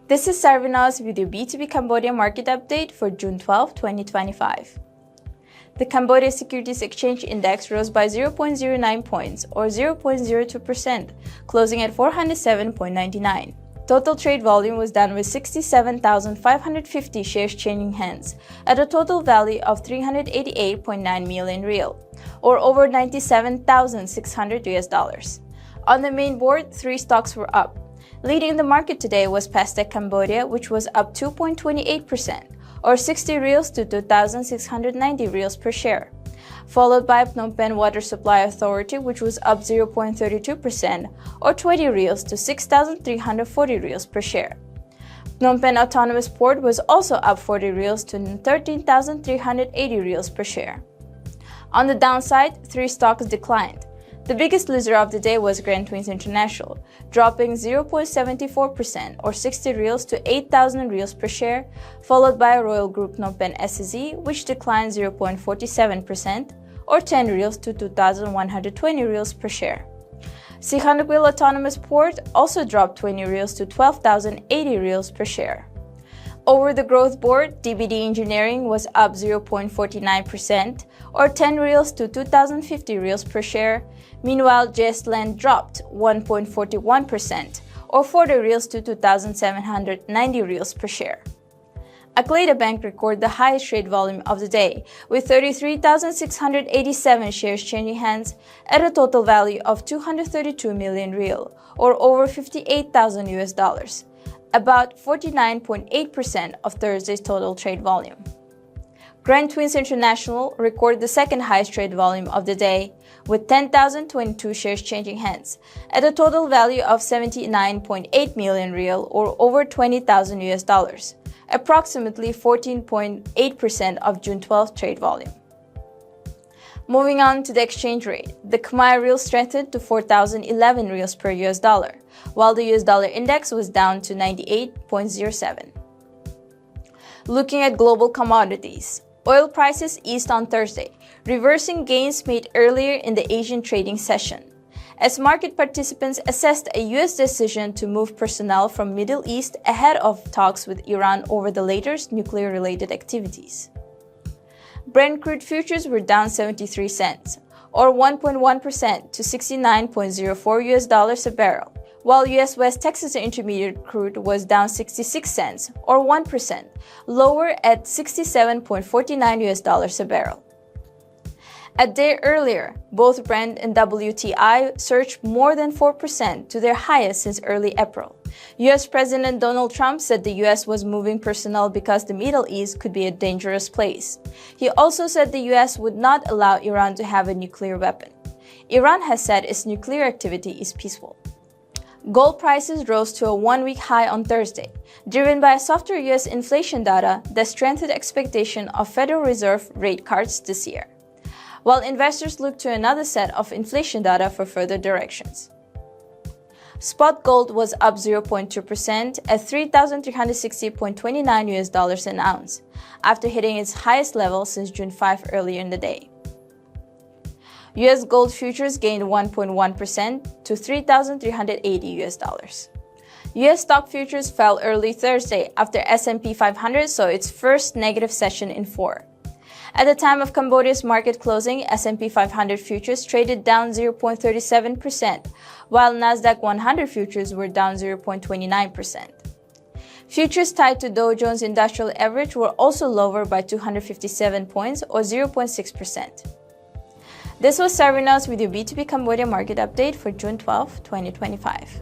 This is Sarvinas with your B2B Cambodia Market update for June 12, 2025. The Cambodia Securities Exchange Index rose by 0.09 points or 0.02%, closing at 407.99. Total trade volume was done with 67,550 shares changing hands at a total value of 388.9 million real, or over $97,600. On the main board, 3 stocks were up. Leading the market today was Pastec Cambodia, which was up 2.28%, or 60 reals to 2,690 reals per share, followed by Phnom Penh Water Supply Authority, which was up 0.32%, or 20 reals to 6,340 reals per share. Phnom Penh Autonomous Port was also up 40 reals to 13,380 reals per share. On the downside, 3 stocks declined. The biggest loser of the day was Grand Twins International, dropping 0.74% or 60 reals to 8,000 reals per share, followed by Royal Group Phnom Penh SSE, which declined 0.47% or 10 reals to 2,120 reals per share. Sihanoukville Autonomous Port also dropped 20 reals to 12,080 reals per share. Over the growth board, DBD Engineering was up 0.49% or 10 reals to 2,050 reals per share. Meanwhile, JS Land dropped 1.41% or 40 reals to 2,790 reals per share. Akleda Bank recorded the highest trade volume of the day, with 33,687 shares changing hands at a total value of 232 million real, or over $58,000, about 49.8% of Thursday's total trade volume. Grand Twins International recorded the second highest trade volume of the day, with 10,022 shares changing hands at a total value of 79.8 million real, or over $20,000, approximately 14.8% of June 12th trade volume. Moving on to the exchange rate, the Khmer Real strengthened to 4,011 reals per US dollar, while the US dollar index was down to 98.07. Looking at global commodities, oil prices eased on Thursday, reversing gains made earlier in the Asian trading session, as market participants assessed a U.S. decision to move personnel from Middle East ahead of talks with Iran over the latest nuclear-related activities. Brent crude futures were down 73 cents, or 1.1% to $69.04 a barrel, while U.S. West Texas Intermediate crude was down 66 cents, or 1%, lower at $67.49 a barrel. A day earlier, both Brent and WTI surged more than 4% to their highest since early April. U.S. President Donald Trump said the U.S. was moving personnel because the Middle East could be a dangerous place. He also said the U.S. would not allow Iran to have a nuclear weapon. Iran has said its nuclear activity is peaceful. Gold prices rose to a one-week high on Thursday, driven by a softer U.S. inflation data that strengthened expectation of Federal Reserve rate cuts this year, while investors look to another set of inflation data for further directions. Spot gold was up 0.2% at $3,360.29 an ounce, after hitting its highest level since June 5 earlier in the day. U.S. gold futures gained 1.1% to $3,380. U.S. stock futures fell early Thursday after S&P 500 saw its first negative session in 4. At the time of Cambodia's market closing, S&P 500 futures traded down 0.37%, while Nasdaq 100 futures were down 0.29%. Futures tied to Dow Jones Industrial Average were also lower by 257 points, or 0.6%. This was Sarvinas with your B2B Cambodia Market update for June 12, 2025.